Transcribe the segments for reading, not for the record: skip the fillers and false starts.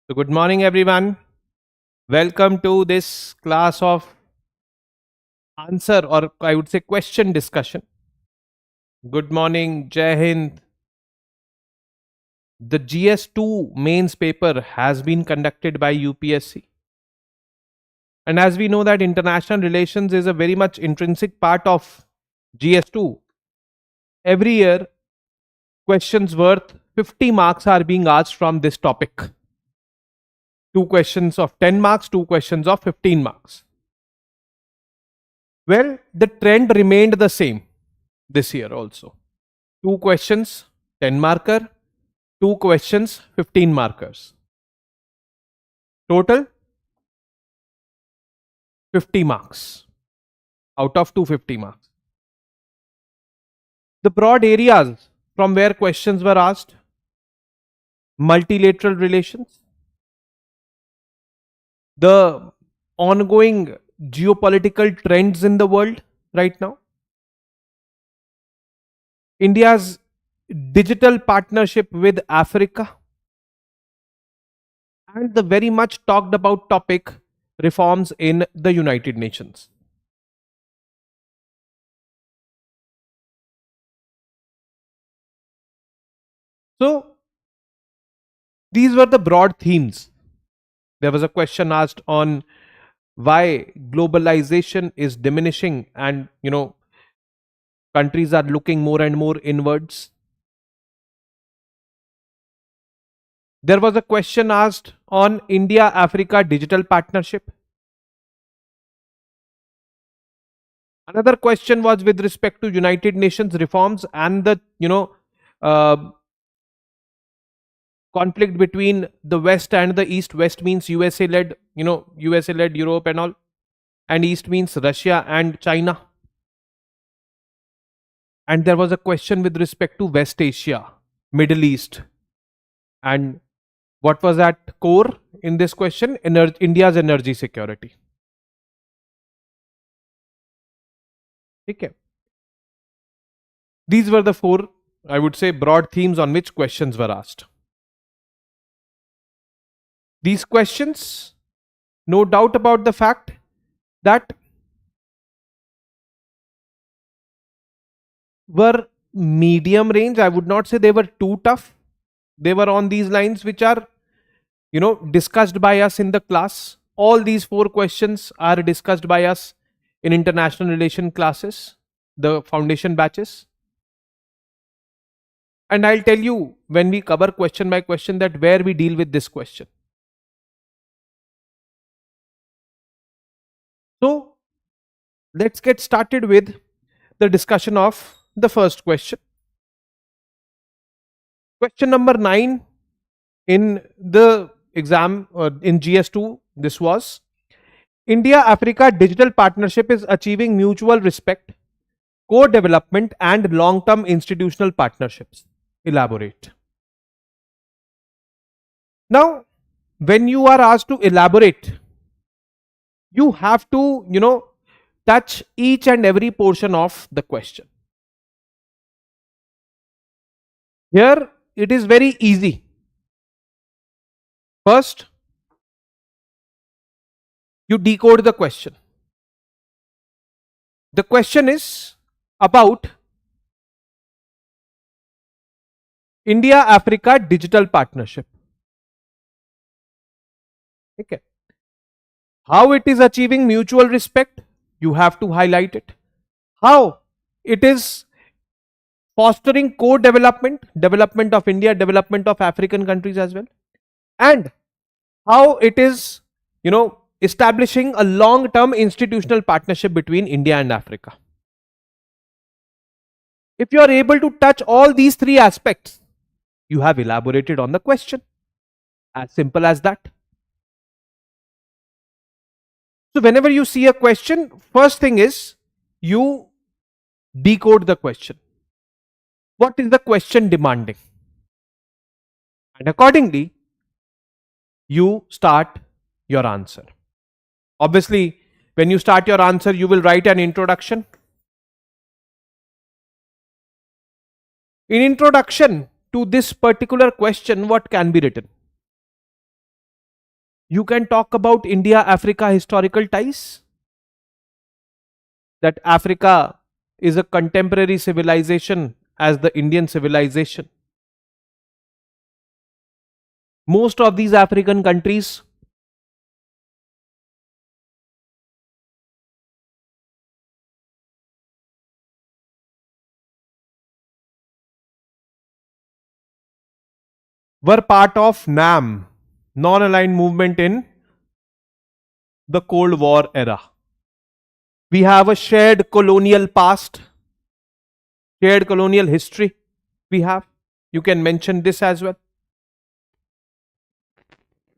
So, good morning, everyone. Welcome to this class of answer, or I would say question discussion. Good morning, Jai Hind. The GS2 mains paper has been conducted by UPSC. And as we know that international relations is a very much intrinsic part of GS2, every year questions worth 50 marks are being asked from this topic. Two questions of 10 marks, two questions of 15 marks. Well, the trend remained the same this year also. Two questions, 10 marker, two questions, 15 markers. Total 50 marks out of 250 marks. The broad areas from where questions were asked: multilateral relations, the ongoing geopolitical trends in the world right now, India's digital partnership with Africa, and the very much talked about topic, reforms in the United Nations. So, these were the broad themes. There was a question asked on why globalization is diminishing and countries are looking more and more inwards. There was a question asked on India Africa digital partnership. Another question was with respect to United Nations reforms and the uh, conflict between the West and the East. West means USA led, USA led Europe and all, and East means Russia and China. And there was a question with respect to West Asia, Middle East, and what was at core in this question? India's energy security. Okay. These were the four, I would say, broad themes on which questions were asked. These questions, no doubt about the fact that were medium range. I would not say they were too tough. They were on these lines which are, discussed by us in the class. All these four questions are discussed by us in international relation classes, the foundation batches. And I'll tell you when we cover question by question that where we deal with this question. So let's get started with the discussion of the first question. Question number 9 in the exam in GS2, this was: India Africa digital partnership is achieving mutual respect, co-development and long-term institutional partnerships. Elaborate. Now, when you are asked to elaborate, you have to, touch each and every portion of the question. Here, it is very easy. First, you decode the question. The question is about India Africa digital partnership. Okay. How it is achieving mutual respect, you have to highlight it. How it is fostering co-development, development of India, development of African countries as well, and how it is, establishing a long-term institutional partnership between India and Africa. If you are able to touch all these three aspects, you have elaborated on the question. As simple as that. So whenever you see a question, first thing is you decode the question. What is the question demanding? And accordingly, you start your answer. Obviously, when you start your answer, you will write an introduction. In introduction to this particular question, what can be written? You can talk about India Africa historical ties, that Africa is a contemporary civilization as the Indian civilization. Most of these African countries were part of NAM, non aligned movement in the Cold War era. We have a shared colonial past, shared colonial history. We have. You can mention this as well.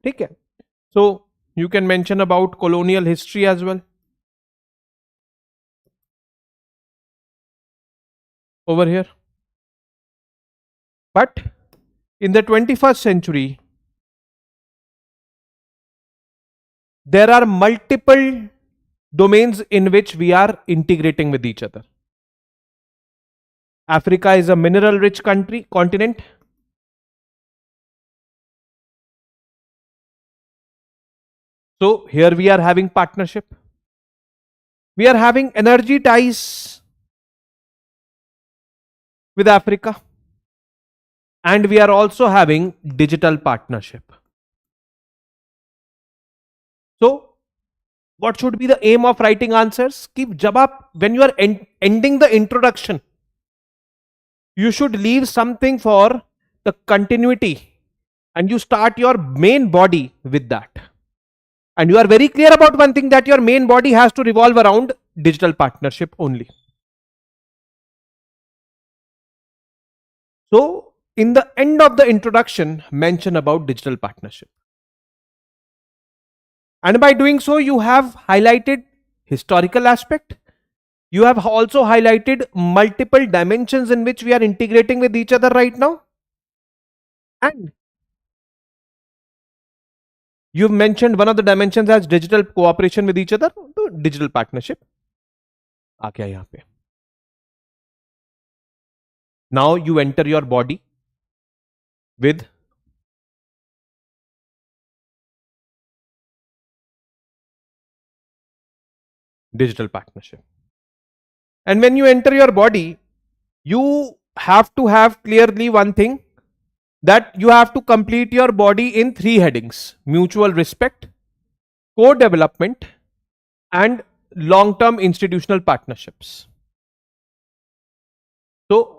Okay. So you can mention about colonial history as well over here. But in the 21st century, there are multiple domains in which we are integrating with each other. Africa is a mineral rich continent. So here we are having partnership. We are having energy ties with Africa. And we are also having digital partnership. So what should be the aim of writing answers? When you are ending the introduction, you should leave something for the continuity and you start your main body with that. And you are very clear about one thing, that your main body has to revolve around digital partnership only. So in the end of the introduction, mention about digital partnership. And by doing so, you have highlighted historical aspect. You have also highlighted multiple dimensions in which we are integrating with each other right now. And you've mentioned one of the dimensions as digital cooperation with each other, digital partnership. आ गया यहाँ पे. Now you enter your body with digital partnership. And when you enter your body, you have to have clearly one thing, that you have to complete your body in 3 headings: mutual respect, co-development, and long-term institutional partnerships. So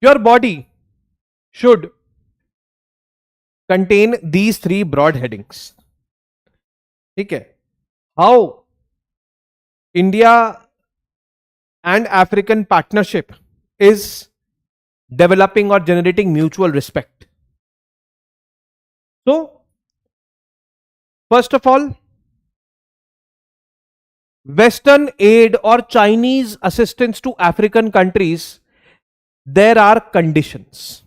your body should contain these 3 broad headings. Okay. How India and African partnership is developing or generating mutual respect. So, first of all, Western aid or Chinese assistance to African countries, there are conditions.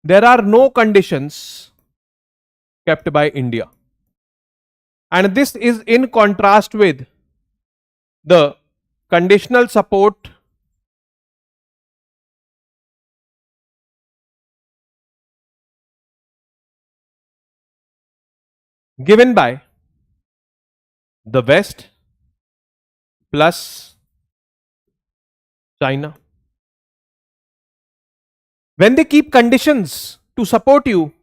There are no conditions kept by India. And this is in contrast with the conditional support given by the West plus China. When they keep conditions to support you,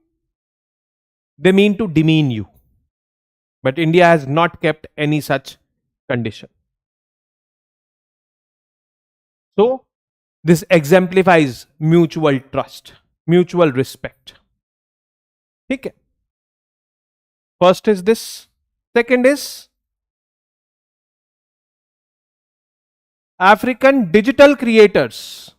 they mean to demean you. But India has not kept any such condition. So, this exemplifies mutual trust, mutual respect. Okay. First is this. Second is African digital creators.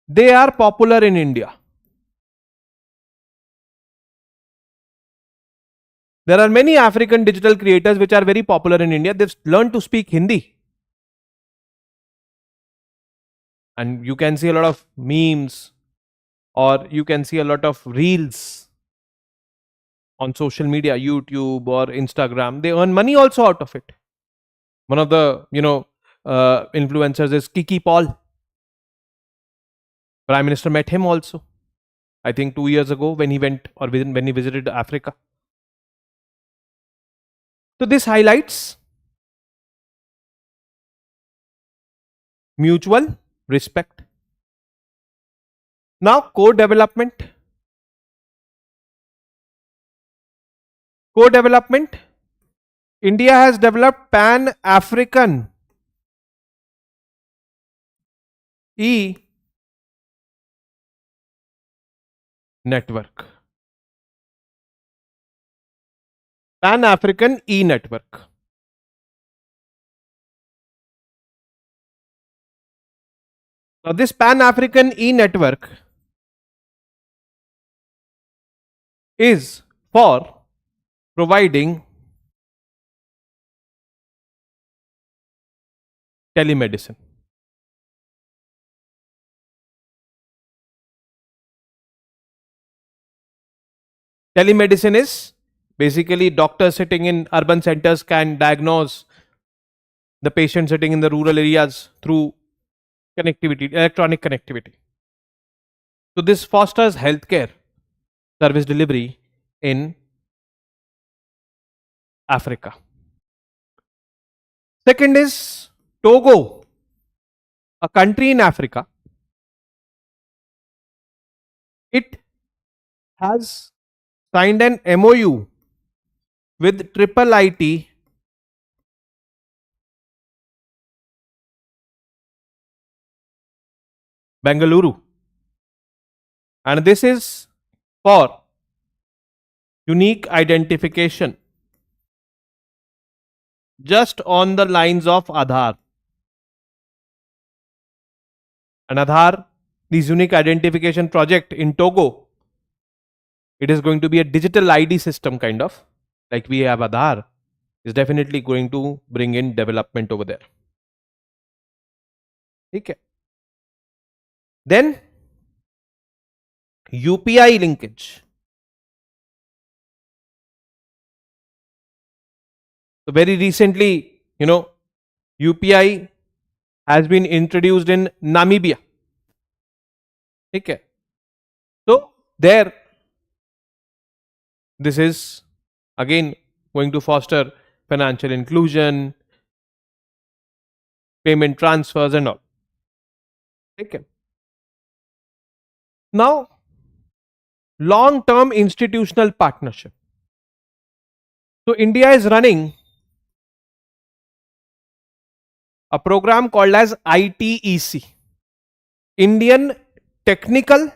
They are popular in India. There are many African digital creators which are very popular in India. They've learned to speak Hindi. and you can see a lot of memes, or you can see a lot of reels on social media, YouTube or Instagram. They earn money also out of it. One of the influencers is Kiki Paul. Prime Minister met him also, I think 2 years ago, when he went, or when he visited Africa. So this highlights mutual respect. Now, co-development. Co-development. India has developed Pan-African e-network. Pan-African e-network. Now, this Pan-African e-network is for providing telemedicine. Telemedicine is basically doctors sitting in urban centers can diagnose the patient sitting in the rural areas through connectivity, electronic connectivity. So this fosters healthcare service delivery in Africa. Second is Togo, a country in Africa. It has signed an MOU with Triple IT Bengaluru, and this is for unique identification, just on the lines of Aadhaar. And Aadhaar, this unique identification project in Togo, it is going to be a digital ID system, kind of like we have Aadhaar, is definitely going to bring in development over there. Okay. Then UPI linkage. So very recently, UPI has been introduced in Namibia. Okay. So there, this is again going to foster financial inclusion, payment transfers and all. Okay. Now, long-term institutional partnership. So India is running a program called as ITEC, Indian Technical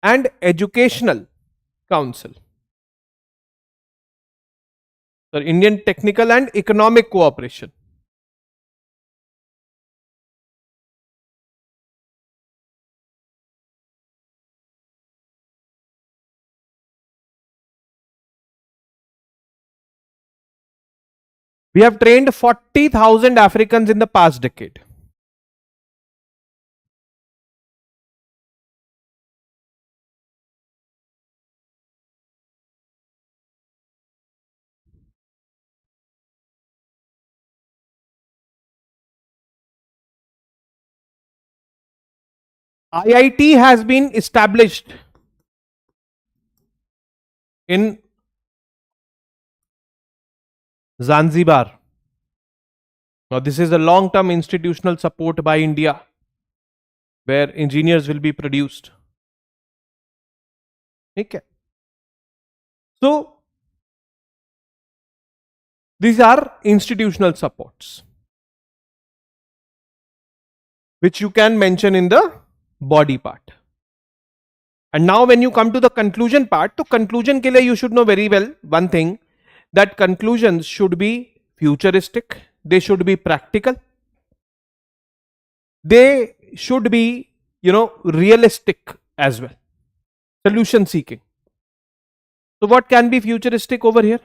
and Educational Council. So Indian Technical and Economic Cooperation. We have trained 40,000 Africans in the past decade. IIT has been established in Zanzibar. Now, this is a long-term institutional support by India, where engineers will be produced. Okay. So, these are institutional supports, which you can mention in the body part. And now when you come to the conclusion part, to conclusion ke liye you should know very well one thing, that conclusions should be futuristic, they should be practical, they should be realistic as well. solution seeking. So what can be futuristic over here?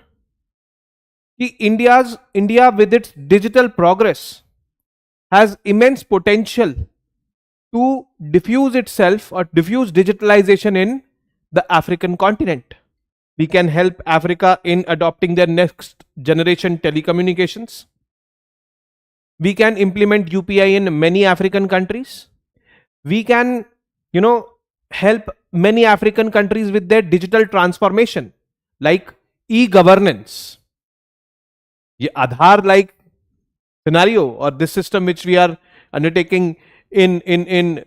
India with its digital progress has immense potential to diffuse itself or diffuse digitalization in the African continent. We can help Africa in adopting their next generation telecommunications. We can implement UPI in many African countries. We can, you know, help many African countries with their digital transformation, like e-governance. ये Aadhaar like scenario or this system which we are undertaking in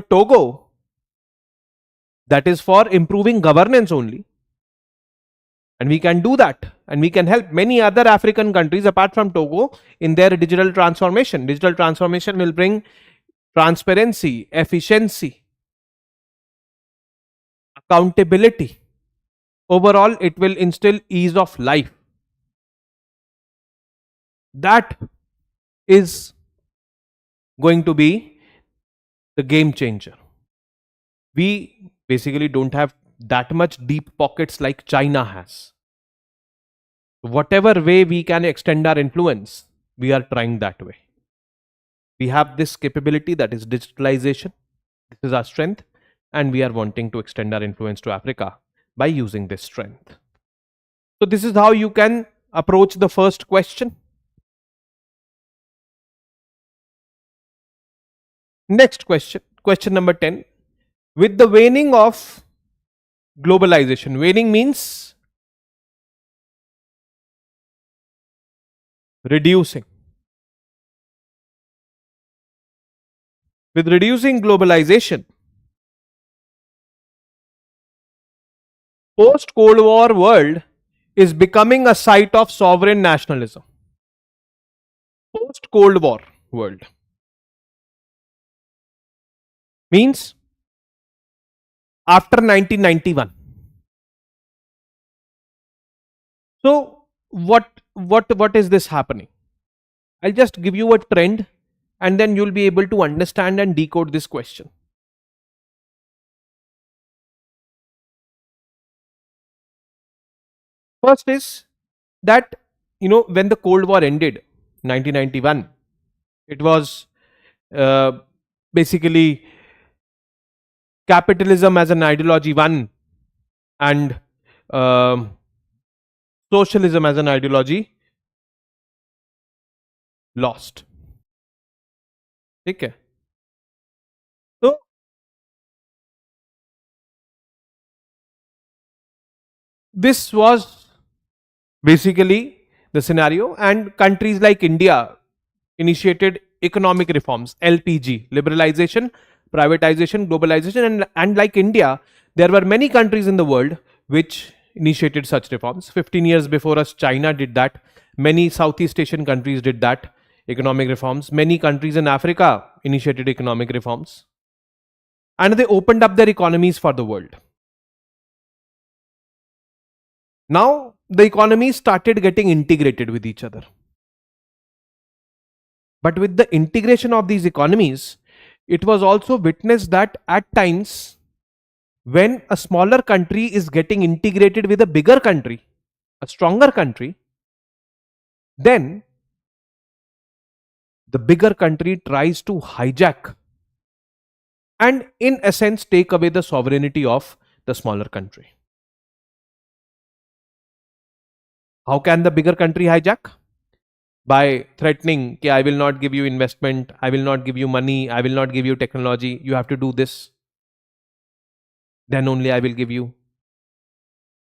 Togo, that is for improving governance only. And we can do that. And we can help many other African countries apart from Togo in their digital transformation. Digital transformation will bring transparency, efficiency, accountability. Overall, it will instill ease of life. That is going to be the game changer. We basically don't have that much deep pockets like China has. Whatever way we can extend our influence, we are trying that way. We have this capability, that is digitalization. This is our strength, and we are wanting to extend our influence to Africa by using this strength. So this is how you can approach the first question. Next question, question number 10. With the waning of globalization, waning means reducing. With reducing globalization, post-Cold War world is becoming a site of sovereign nationalism. Post-Cold War world means after 1991. So what is this happening? I'll just give you a trend and then you'll be able to understand and decode this question. First is that, when the Cold War ended, 1991, it was basically capitalism as an ideology won and socialism as an ideology lost. Okay. So this was basically the scenario, and countries like India initiated economic reforms, LPG, liberalization, privatization, globalization, and like India, there were many countries in the world which initiated such reforms. 15 years before us, China did that. Many Southeast Asian countries did that, economic reforms. Many countries in Africa initiated economic reforms. And they opened up their economies for the world. Now, the economies started getting integrated with each other. But with the integration of these economies, it was also witnessed that at times, when a smaller country is getting integrated with a bigger country, a stronger country, then the bigger country tries to hijack and in a sense take away the sovereignty of the smaller country. How can the bigger country hijack? By threatening, I will not give you investment, I will not give you money, I will not give you technology, you have to do this, then only I will give you.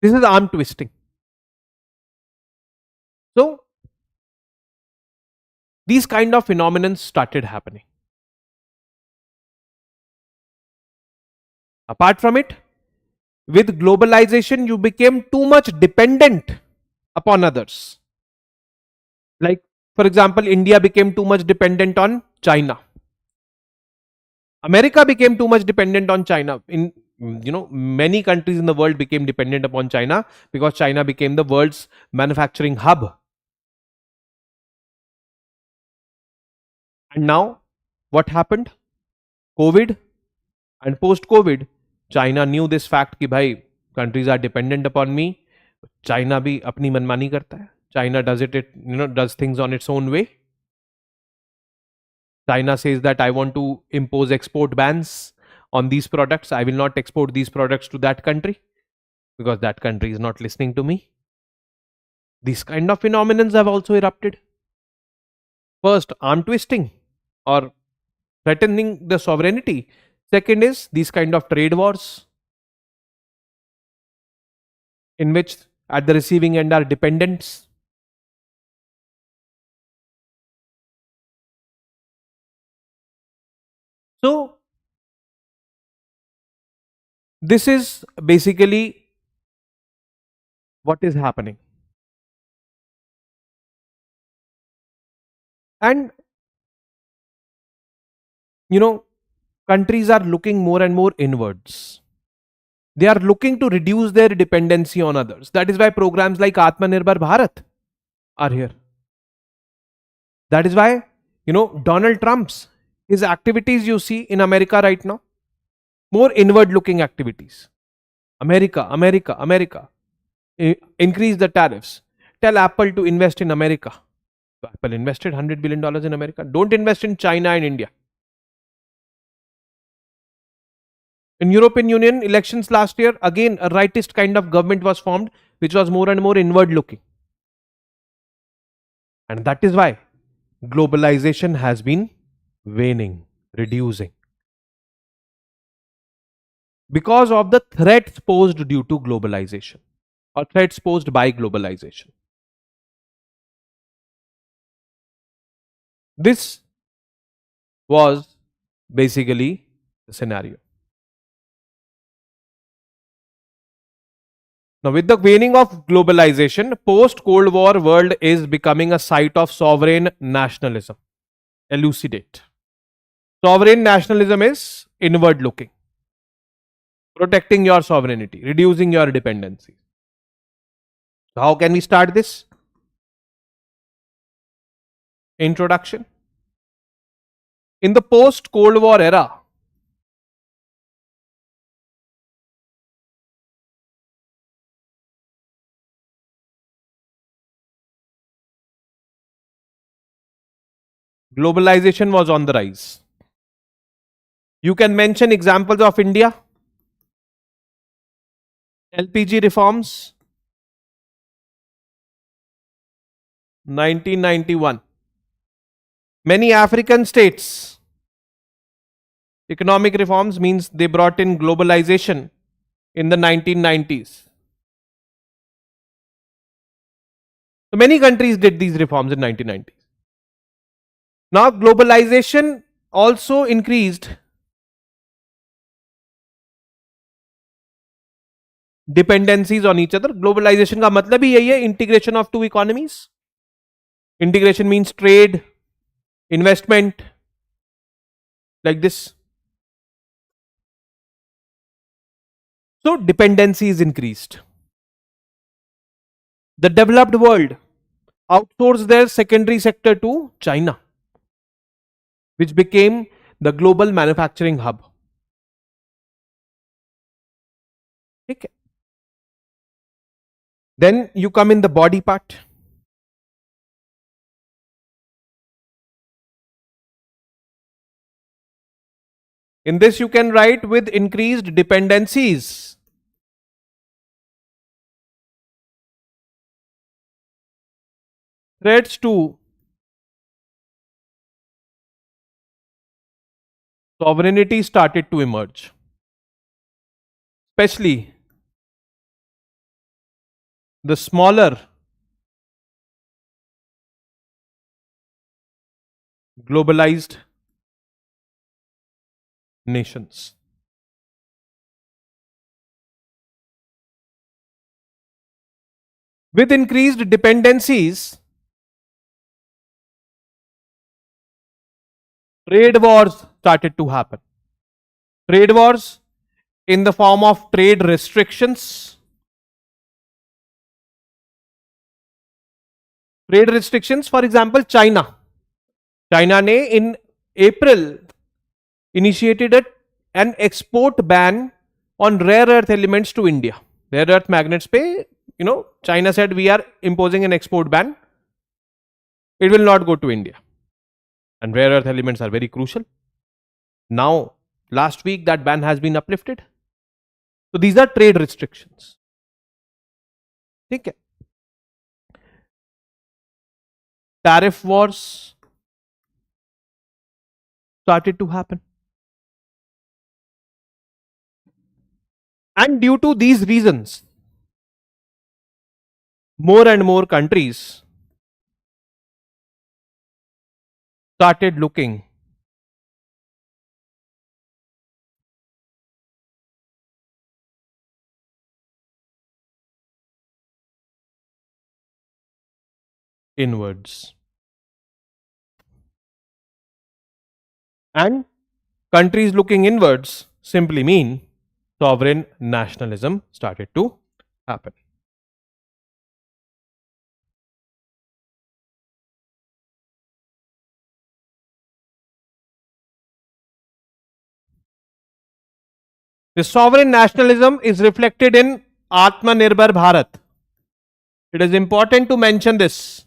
This is arm twisting. So these kind of phenomena started happening. Apart from it, with globalization, you became too much dependent upon others. Like, for example, India became too much dependent on China. America became too much dependent on China. Many countries in the world became dependent upon China because China became the world's manufacturing hub. And now, what happened? COVID and post-COVID, China knew this fact कि भाई countries are dependent upon me. China भी अपनी मनमानी करता है. China does things on its own way. China says that I want to impose export bans on these products. I will not export these products to that country because that country is not listening to me. These kind of phenomenons have also erupted. First, arm twisting or threatening the sovereignty. Second is these kind of trade wars in which at the receiving end are dependents. So, this is basically what is happening. And countries are looking more and more inwards. They are looking to reduce their dependency on others. That is why programs like Atmanirbhar Bharat are here. That is why, Donald Trump's, his activities you see in America right now, more inward looking activities. America, America, America. Increase the tariffs. Tell Apple to invest in America. So Apple invested $100 billion in America. Don't invest in China and India. In European Union elections last year, again a rightist kind of government was formed, which was more and more inward looking. And that is why globalization has been waning, reducing. Because of the threats posed due to globalization or threats posed by globalization. This was basically the scenario. Now, with the waning of globalization, post-Cold War world is becoming a site of sovereign nationalism. Elucidate. Sovereign nationalism is inward looking, protecting your sovereignty, reducing your dependency. So how can we start this? Introduction. In the post-Cold War era, globalization was on the rise. You can mention examples of India, LPG reforms, 1991. Many African states, economic reforms means they brought in globalization in the 1990s. So many countries did these reforms in 1990s. Now globalization also increased dependencies on each other. Globalization का मतलब ही यही है, integration of two economies. Integration means trade, investment, like this. So dependency is increased. The developed world outsourced their secondary sector to China, which became the global manufacturing hub. Okay. Then you come in the body part. In this you can write with increased dependencies. Threats to sovereignty started to emerge, especially the smaller globalized nations. With increased dependencies, trade wars started to happen. Trade wars in the form of trade restrictions. Trade restrictions, for example, China. China ने in April initiated an export ban on rare earth elements to India. Rare earth magnets pe, China said we are imposing an export ban. It will not go to India. And rare earth elements are very crucial. Now, last week that ban has been uplifted. So these are trade restrictions. Okay. Tariff wars started to happen. And due to these reasons, more and more countries started looking inwards. And countries looking inwards simply mean sovereign nationalism started to happen. The sovereign nationalism is reflected in Atmanirbhar Bharat. It is important to mention this.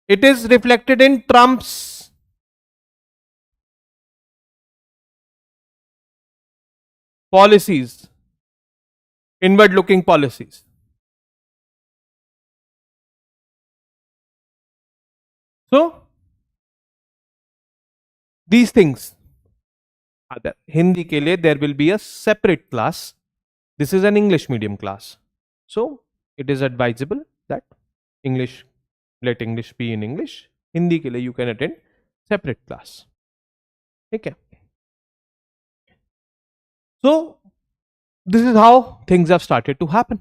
It is reflected in Trump's policies, inward looking policies. So, these things are there. Hindi ke liye there will be a separate class. This is an English medium class. So, it is advisable that let English be in English. Hindi ke liye you can attend separate class. Okay. So, this is how things have started to happen.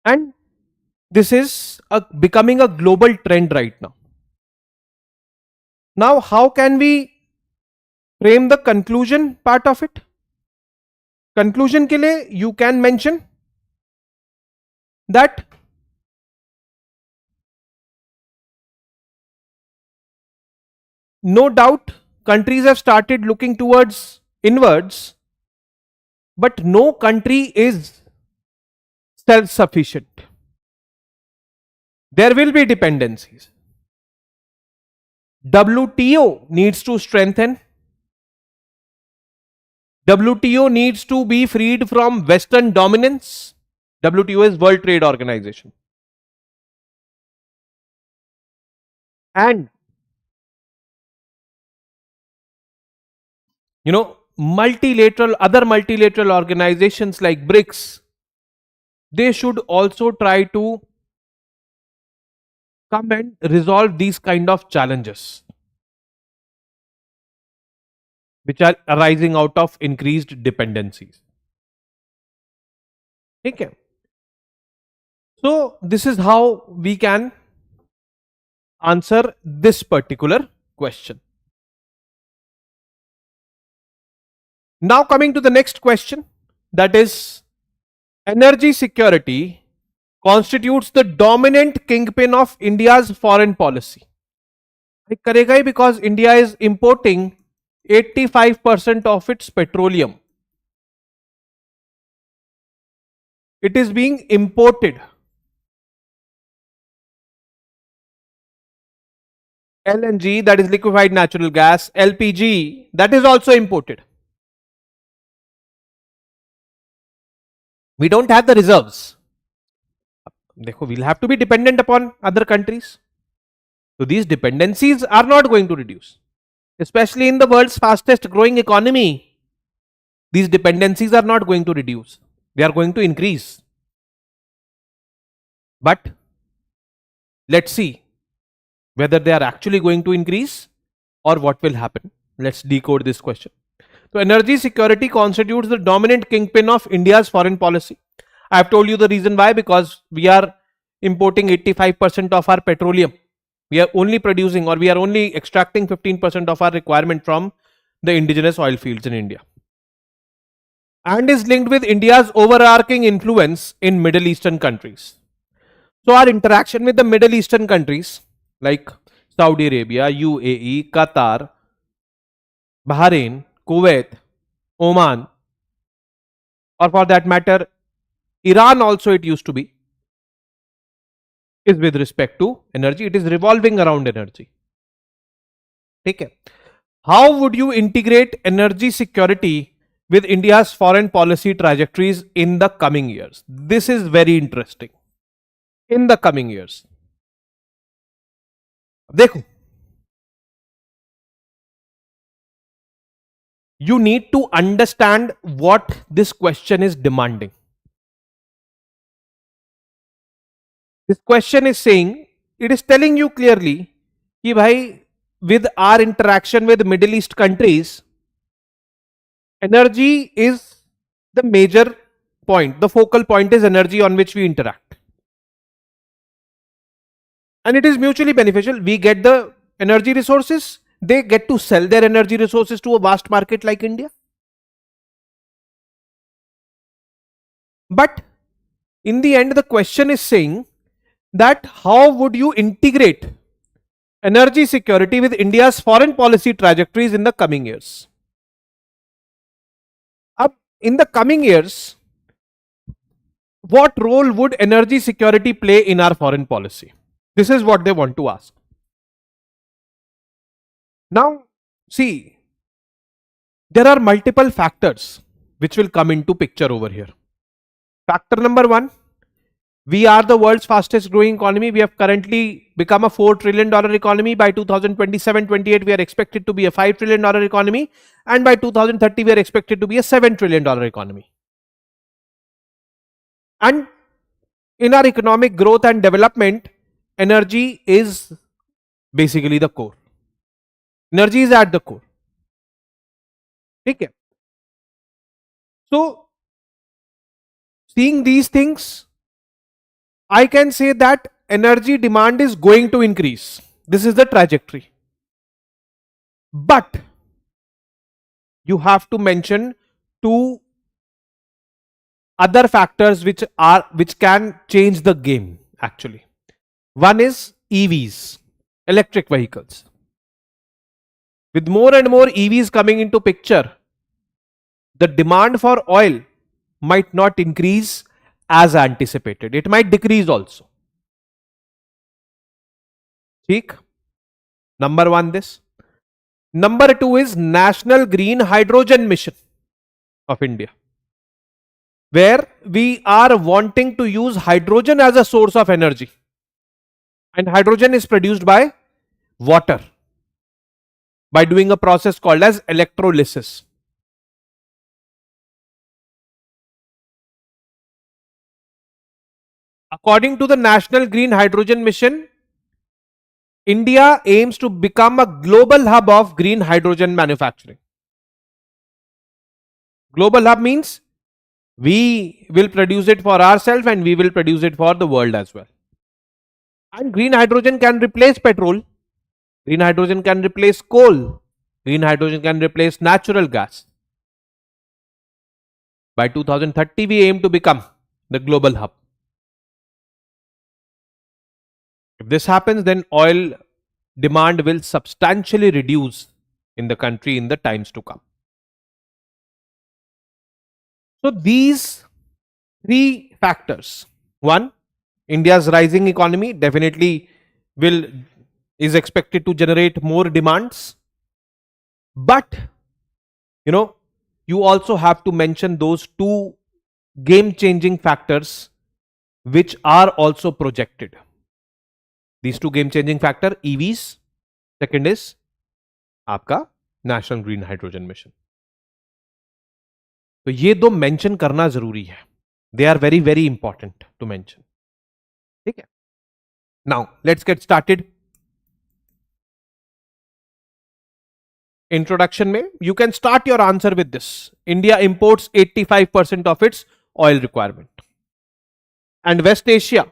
And this is becoming a global trend right now. Now, how can we frame the conclusion part of it? Conclusion ke liye you can mention that no doubt countries have started looking towards inwards, but no country is self-sufficient. There will be dependencies. WTO needs to strengthen. WTO needs to be freed from Western dominance. WTO is World Trade Organization. And other multilateral organizations like BRICS, they should also try to come and resolve these kind of challenges which are arising out of increased dependencies. Okay. So this is how we can answer this particular question. Now coming to the next question, that is, energy security constitutes the dominant kingpin of India's foreign policy. It karega hi because India is importing 85% of its petroleum. It is being imported. LNG, that is liquefied natural gas, LPG, that is also imported. We don't have the reserves. We'll have to be dependent upon other countries. So these dependencies are not going to reduce. Especially in the world's fastest growing economy, these dependencies are not going to reduce. They are going to increase. But let's see whether they are actually going to increase or what will happen. Let's decode this question. So energy security constitutes the dominant kingpin of India's foreign policy. I have told you the reason why, because we are importing 85% of our petroleum. We are only producing, or we are only extracting 15% of our requirement from the indigenous oil fields in India. And is linked with India's overarching influence in Middle Eastern countries. So our interaction with the Middle Eastern countries like Saudi Arabia, UAE, Qatar, Bahrain, Kuwait, Oman, or for that matter, Iran also it used to be, is with respect to energy. It is revolving around energy. Okay. How would you integrate energy security with India's foreign policy trajectories in the coming years? This is very interesting. In the coming years. देखो, you need to understand what this question is demanding. This question is saying, it is telling you clearly कि भाई with our interaction with Middle East countries, energy is the major point. The focal point is energy on which we interact. And it is mutually beneficial. We get the energy resources, they get to sell their energy resources to a vast market like India. But in the end, the question is saying that how would you integrate energy security with India's foreign policy trajectories in the coming years? Up in the coming years, what role would energy security play in our foreign policy? This is what they want to ask. Now, see, there are multiple factors which will come into picture over here. Factor number one, we are the world's fastest growing economy. We have currently become a $4 trillion economy. By 2027-28, we are expected to be a $5 trillion economy. And by 2030, we are expected to be a $7 trillion economy. And in our economic growth and development, energy is basically the core. Energy is at the core. Okay. So, seeing these things, I can say that energy demand is going to increase. This is the trajectory. But you have to mention two other factors which can change the game actually. One is EVs, electric vehicles. With more and more EVs coming into picture, the demand for oil might not increase as anticipated. It might decrease also. ठीक? Number one this. Number two is National Green Hydrogen Mission of India, where we are wanting to use hydrogen as a source of energy. And hydrogen is produced by water by doing a process called as electrolysis. According to the National Green Hydrogen Mission, India aims to become a global hub of green hydrogen manufacturing. Global hub means we will produce it for ourselves and we will produce it for the world as well. And green hydrogen can replace petrol. Green hydrogen can replace coal. Green hydrogen can replace natural gas. By 2030, we aim to become the global hub. If this happens, then oil demand will substantially reduce in the country in the times to come. So these three factors. One, India's rising economy definitely is expected to generate more demands. But you also have to mention those two game-changing factors which are also projected. These two game-changing factors, EVs, second is आपका National Green Hydrogen Mission. तो ये दो mention करना जरूरी है. They are very, very important to mention. ठीक है? Now, let's get started. Introduction में, you can start your answer with this. India imports 85% of its oil requirement. And West Asia,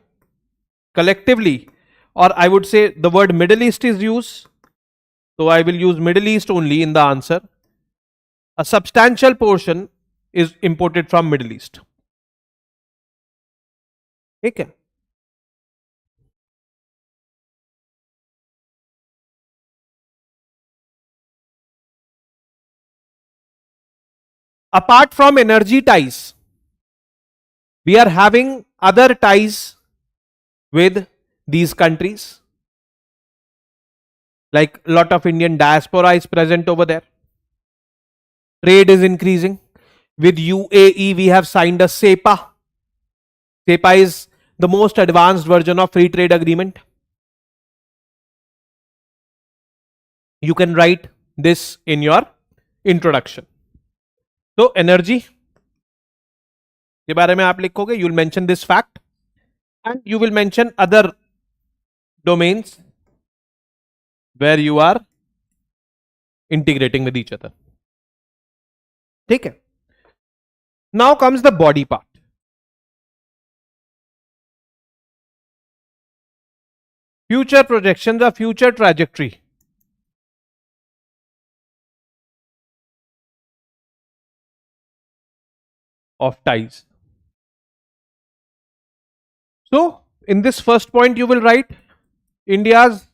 collectively, or I would say the word Middle East is used. So I will use Middle East only in the answer. A substantial portion is imported from Middle East. Okay. Apart from energy ties, we are having other ties with these countries. Like a lot of Indian diaspora is present over there. Trade is increasing. With UAE, we have signed a SEPA. SEPA is the most advanced version of free trade agreement. You can write this in your introduction. So energy के बारे में आप लिखोगे, you will mention this fact and you will mention other domains where you are integrating with each other. ठीक है. Now comes the body part. Future projections or future trajectory of ties. So, in this first point, you will write India's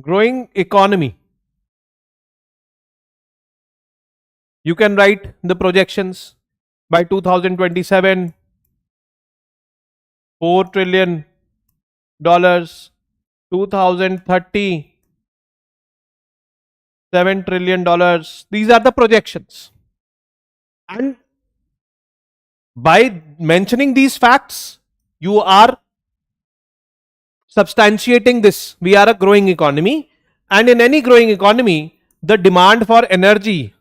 growing economy. You can write the projections by 2027, $4 trillion, 2030, $7 trillion. These are the projections. And by mentioning these facts, you are substantiating this. We are a growing economy, and in any growing economy, the demand for energy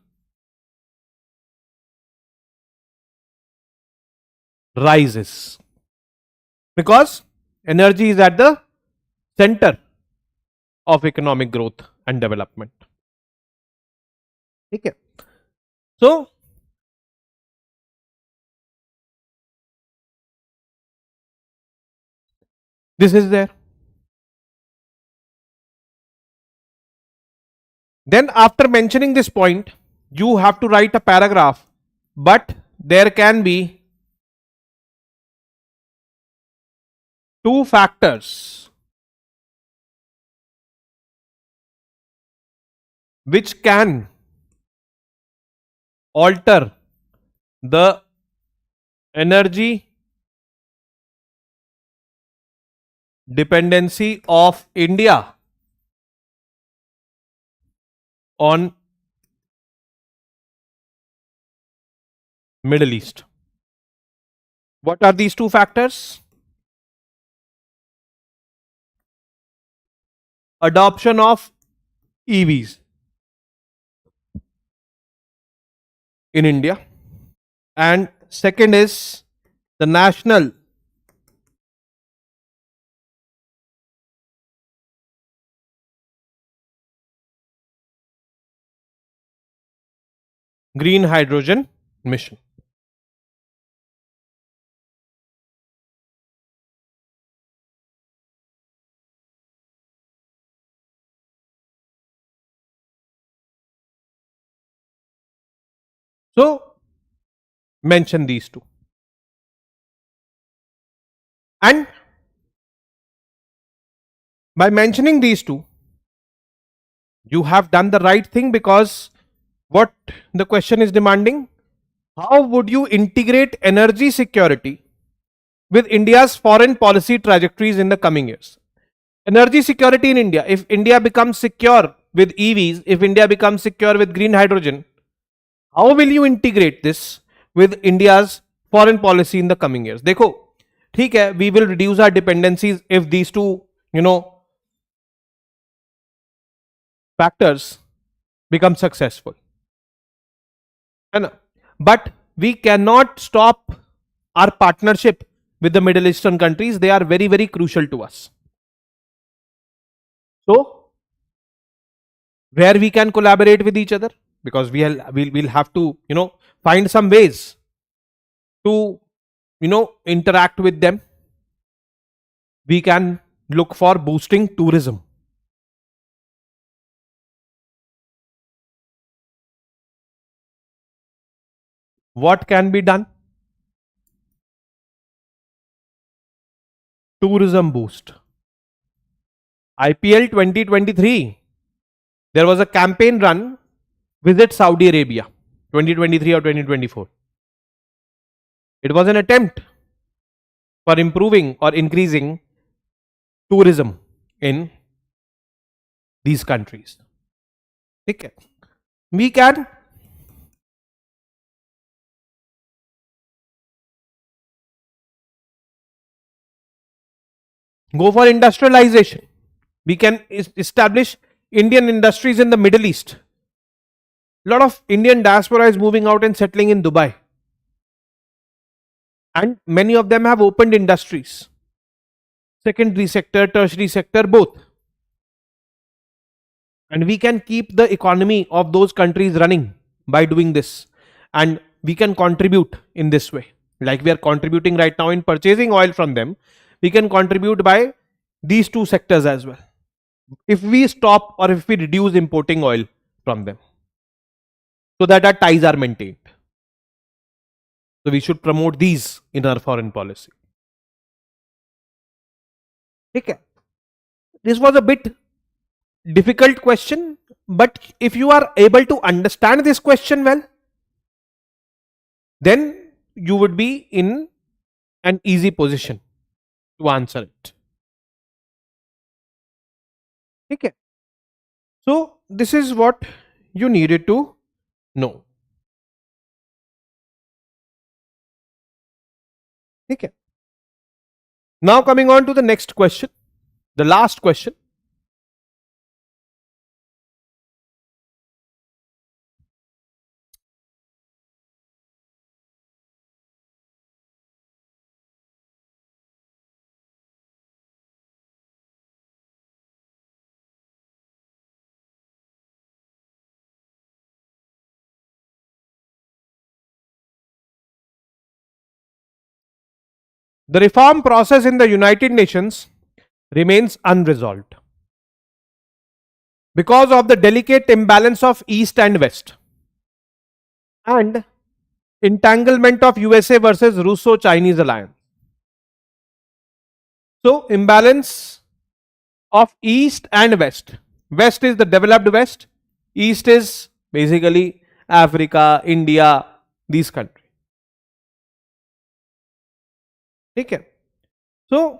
rises because energy is at the center of economic growth and development. Okay. So, this is there. Then after mentioning this point, you have to write a paragraph, but there can be two factors which can alter the energy dependency of India on Middle East. What are these two factors? Adoption of EVs in India, and second is the national green hydrogen mission. So, mention these two. And by mentioning these two, you have done the right thing, because what the question is demanding, how would you integrate energy security with India's foreign policy trajectories in the coming years? Energy security in India, if India becomes secure with EVs, if India becomes secure with green hydrogen, how will you integrate this with India's foreign policy in the coming years? देखो, ठीक है, we will reduce our dependencies if these two, factors become successful. But we cannot stop our partnership with the Middle Eastern countries. They are very, very crucial to us. So, where we can collaborate with each other, because we'll have to, find some ways to, interact with them. We can look for boosting tourism. What can be done? Tourism boost. IPL 2023 There was a campaign run, Visit Saudi Arabia, 2023 or 2024. It was an attempt for improving or increasing tourism in these countries. Okay. We can go for industrialization. We can establish Indian industries in the Middle East. A lot of Indian diaspora is moving out and settling in Dubai. And many of them have opened industries. Secondary sector, tertiary sector, both. And we can keep the economy of those countries running by doing this. And we can contribute in this way. Like we are contributing right now in purchasing oil from them, we can contribute by these two sectors as well. If we stop or if we reduce importing oil from them, so that our ties are maintained. So we should promote these in our foreign policy. Okay. This was a bit difficult question, but if you are able to understand this question well, then you would be in an easy position to answer it. Okay. So this is what you needed to know. Okay. Now coming on to the next question, the last question. The reform process in the United Nations remains unresolved because of the delicate imbalance of East and West and entanglement of USA versus Russo-Chinese alliance. So, imbalance of East and West. West is the developed West, East is basically Africa, India, these countries. Okay. So,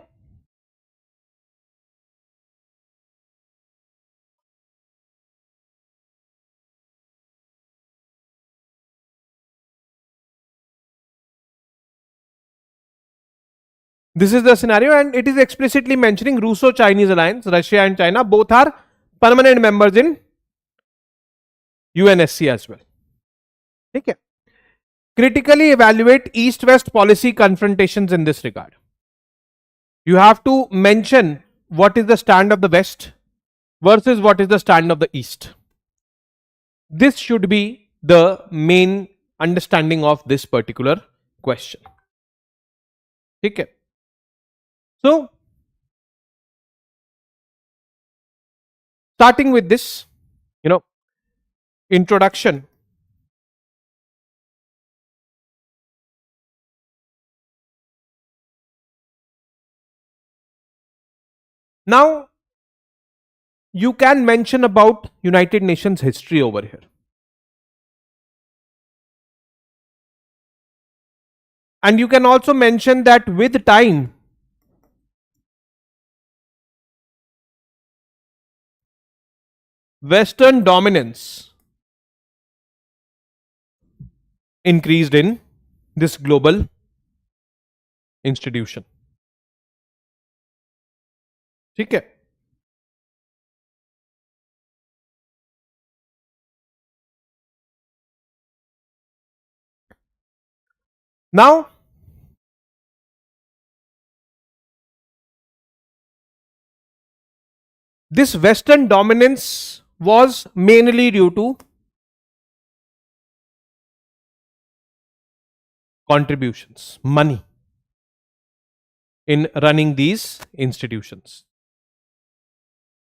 this is the scenario, and it is explicitly mentioning Russo-Chinese alliance. Russia and China both are permanent members in UNSC as well. Okay. Critically evaluate East-West policy confrontations in this regard. You have to mention what is the stand of the West versus what is the stand of the East. This should be the main understanding of this particular question. Okay. So, starting with this, introduction. Now, you can mention about United Nations history over here. And you can also mention that with time, Western dominance increased in this global institution. Okay. Now, this Western dominance was mainly due to contributions, money in running these institutions.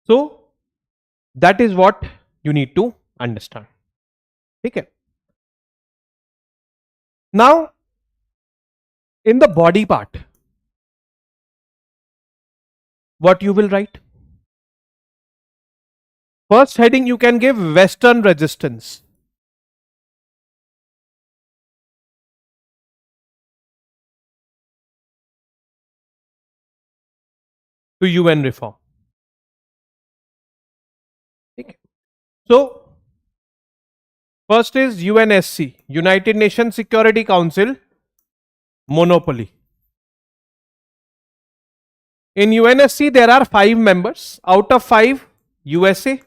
So, that is what you need to understand. Okay. Now, in the body part, what you will write? First heading you can give Western resistance. To UN reform. Okay. So, first is UNSC, United Nations Security Council, monopoly. In UNSC, there are 5 members. Out of 5, USA,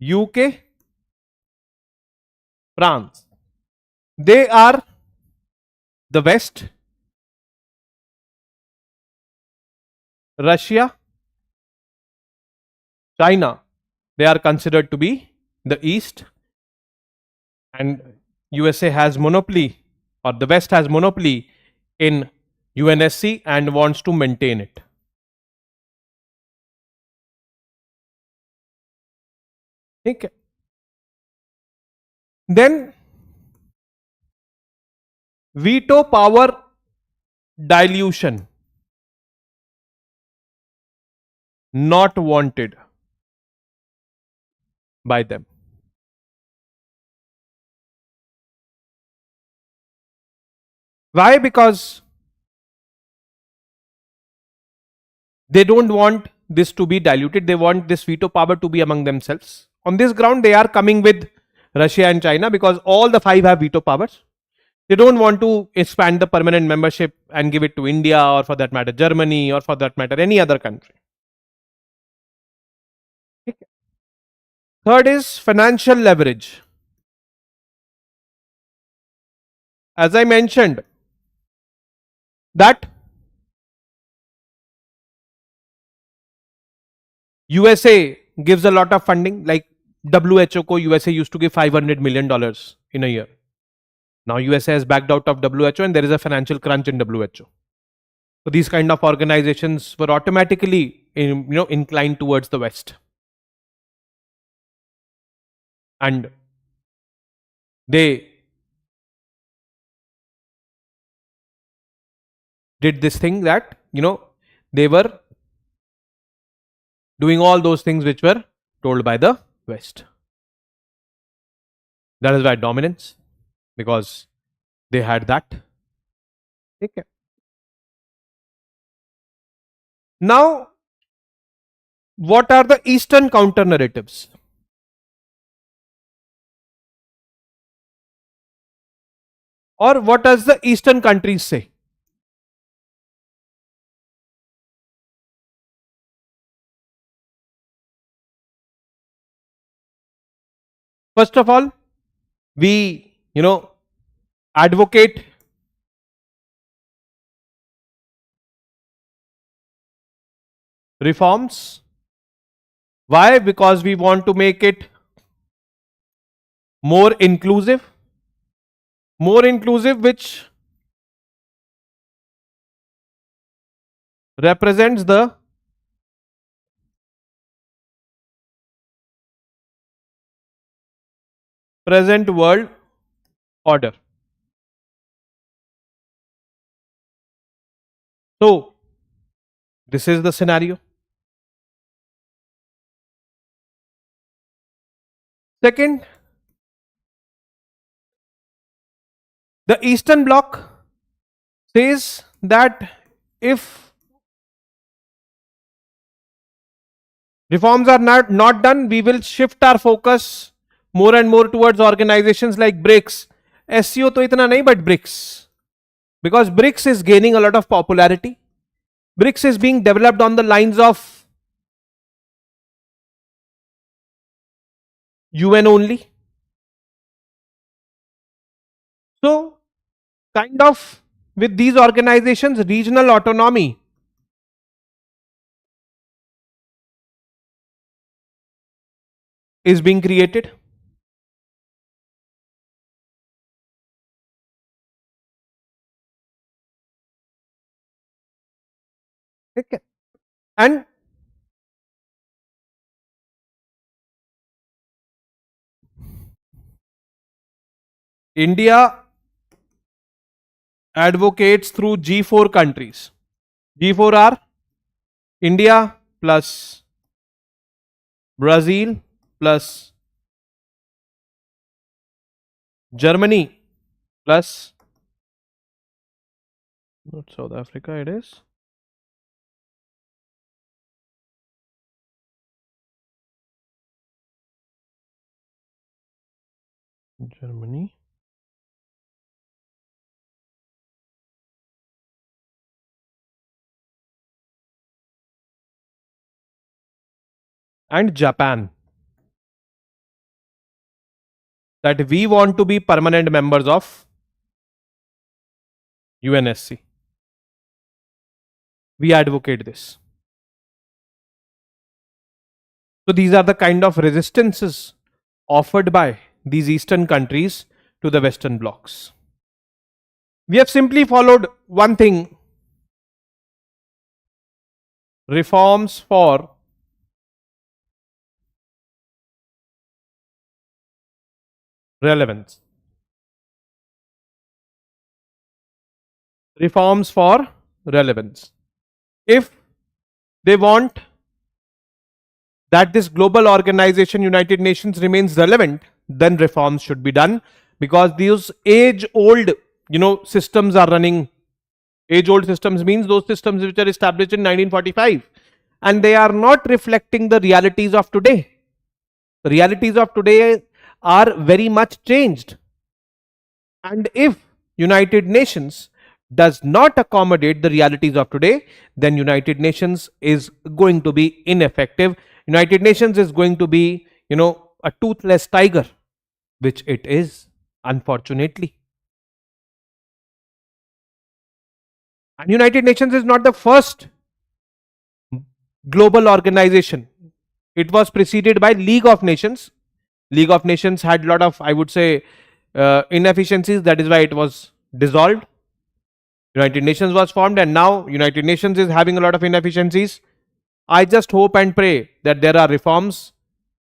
UK, France. They are the West, Russia, China. They are considered to be the East, and USA has monopoly, or the West has monopoly in UNSC and wants to maintain it. Okay. Then veto power dilution, not wanted by them. Why? Because they don't want this to be diluted. They want this veto power to be among themselves. On this ground, they are coming with Russia and China because all the 5 have veto powers. They don't want to expand the permanent membership and give it to India, or for that matter Germany, or for that matter any other country. Third is financial leverage. As I mentioned, that USA gives a lot of funding, like WHO ko USA used to give $500 million in a year. Now USA has backed out of WHO and there is a financial crunch in WHO. So these kind of organizations were automatically inclined towards the West. And they did this thing that, they were doing all those things which were told by the West. That is why dominance, because they had that. Okay. Now, what are the Eastern counter narratives? Or what does the Eastern countries say? First of all, we, advocate reforms. Why? Because we want to make it more inclusive, which represents the present world order. So, this is the scenario. Second, the Eastern Bloc says that if reforms are not done, we will shift our focus more and more towards organizations like BRICS. SCO to itna nahi, but BRICS. Because BRICS is gaining a lot of popularity. BRICS is being developed on the lines of UN only. So, kind of with these organizations, regional autonomy is being created. Okay. And India advocates through G4 countries. G4 are India plus Brazil plus Germany plus, not South Africa, it is Germany and Japan, that we want to be permanent members of UNSC. We advocate this. So these are the kind of resistances offered by these Eastern countries to the Western blocs. We have simply followed one thing: reforms for relevance. Reforms for relevance. If they want that this global organization, United Nations, remains relevant, then reforms should be done, because these age old, systems are running. Age old systems means those systems which are established in 1945, and they are not reflecting the realities of today. The realities of today are very much changed. And if United Nations does not accommodate the realities of today, then United Nations is going to be ineffective. United Nations is going to be, a toothless tiger, which it is, unfortunately. And United Nations is not the first global organization. It was preceded by League of Nations. League of Nations had a lot of, I would say, inefficiencies. That is why it was dissolved. United Nations was formed, and now United Nations is having a lot of inefficiencies. I just hope and pray that there are reforms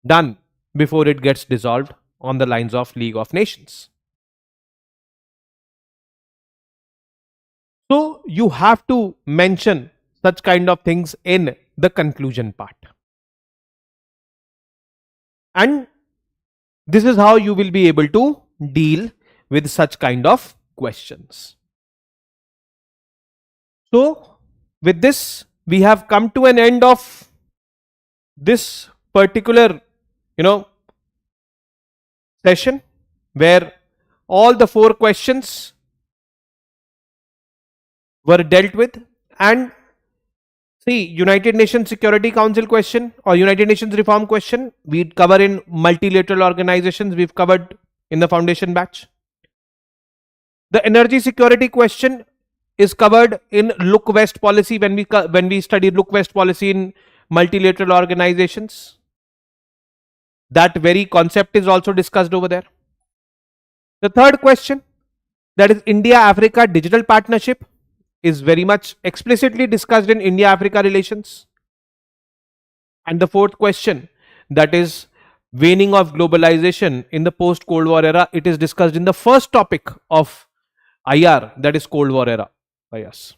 done before it gets dissolved on the lines of League of Nations. So you have to mention such kind of things in the conclusion part. And this is how you will be able to deal with such kind of questions. So with this, we have come to an end of this particular, session, where all the 4 questions were dealt with. And see, United Nations Security Council question or United Nations reform question, we cover in multilateral organizations, we've covered in the foundation batch. The energy security question is covered in Look West policy, when we study Look West policy in multilateral organizations. That very concept is also discussed over there. The third question, that is India Africa digital partnership, is very much explicitly discussed in India Africa relations. And the fourth question, that is waning of globalization in the post Cold War era, it is discussed in the first topic of IR, that is Cold War era bias.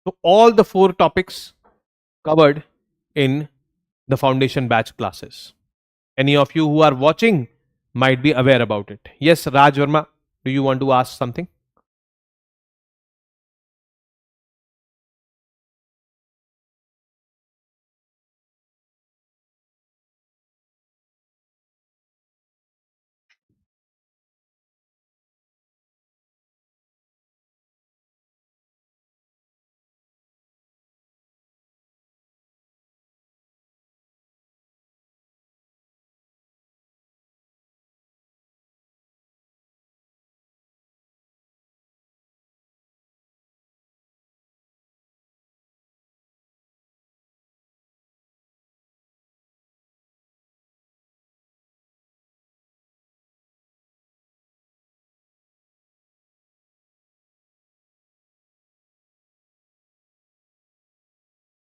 So all the 4 topics covered in the foundation batch classes. Any of you who are watching might be aware about it. Yes, Raj Verma, do you want to ask something?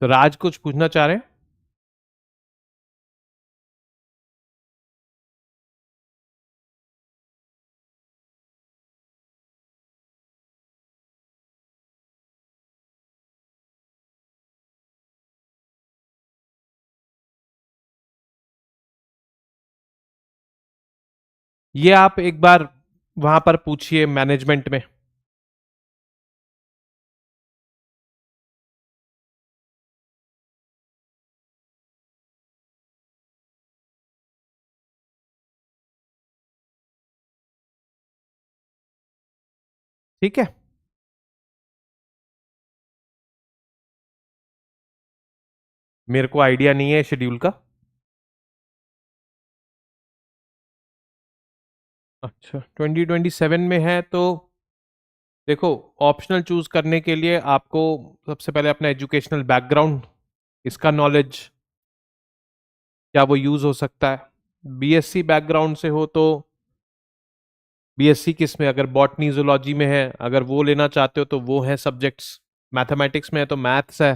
तो राज कुछ पूछना चाह रहे हैं? ये आप एक बार वहां पर पूछिए मैनेजमेंट में। ठीक है, मेरे को आइडिया नहीं है शेड्यूल का। अच्छा, 2027 में है तो देखो, ऑप्शनल चूज करने के लिए आपको सबसे पहले अपना एजुकेशनल बैकग्राउंड, इसका नॉलेज क्या वो यूज हो सकता है। बीएससी बैकग्राउंड से हो तो बीएससी किस में, अगर बॉटनी जूलॉजी में है, अगर वो लेना चाहते हो तो वो है सब्जेक्ट्स। मैथमेटिक्स में है तो मैथ्स है,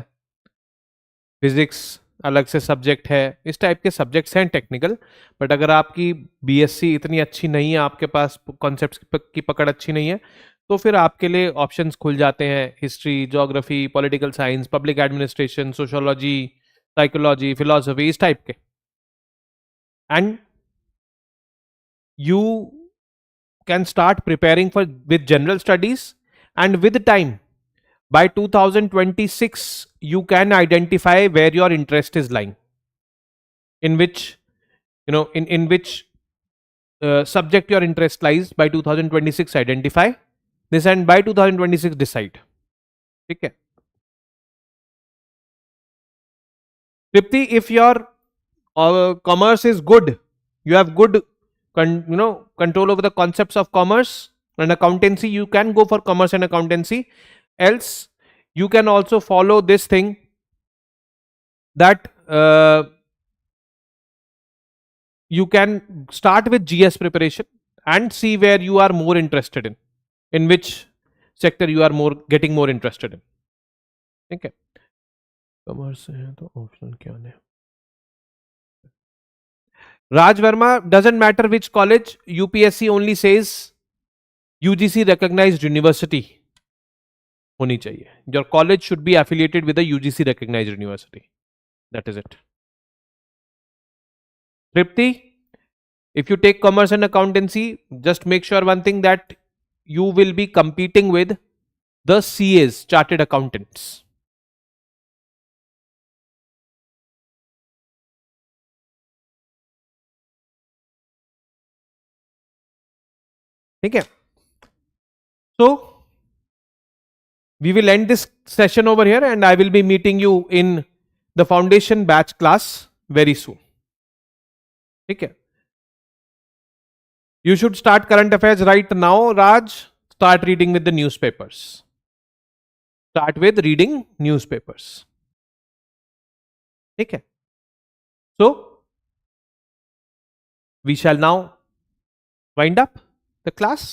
फिजिक्स अलग से सब्जेक्ट है, इस टाइप के सब्जेक्ट्स हैं टेक्निकल। बट अगर आपकी बीएससी इतनी अच्छी नहीं है, आपके पास कॉन्सेप्ट्स की पकड़ अच्छी नहीं है, तो फिर आपके लिए ऑप्शंस खुल जाते हैं history, geography, political science, public administration, sociology, psychology, philosophy, इस टाइप के। And you can start preparing for with general studies, and with time by 2026 you can identify where your interest is lying, in which, in which subject your interest lies. By 2026 identify this, and by 2026 decide. ठीक है Tripti, if your commerce is good, you have good control over the concepts of commerce and accountancy, you can go for commerce and accountancy. Else you can also follow this thing, that you can start with GS preparation and see where you are more interested in which sector you are more getting more interested in. ठीक है, commerce है तो option क्या है? Raj Verma, doesn't matter which college, UPSC only says UGC recognized university होनी चाहिए. Your college should be affiliated with a UGC recognized university. That is it. Tripti, if you take commerce and accountancy, just make sure one thing, that you will be competing with the CAs, chartered accountants. ठीक है, so we will end this session over here, and I will be meeting you in the foundation batch class very soon. ठीक है, you should start current affairs right now, Raj. Start reading with the newspapers. Start with reading newspapers. ठीक है, so we shall now wind up the class.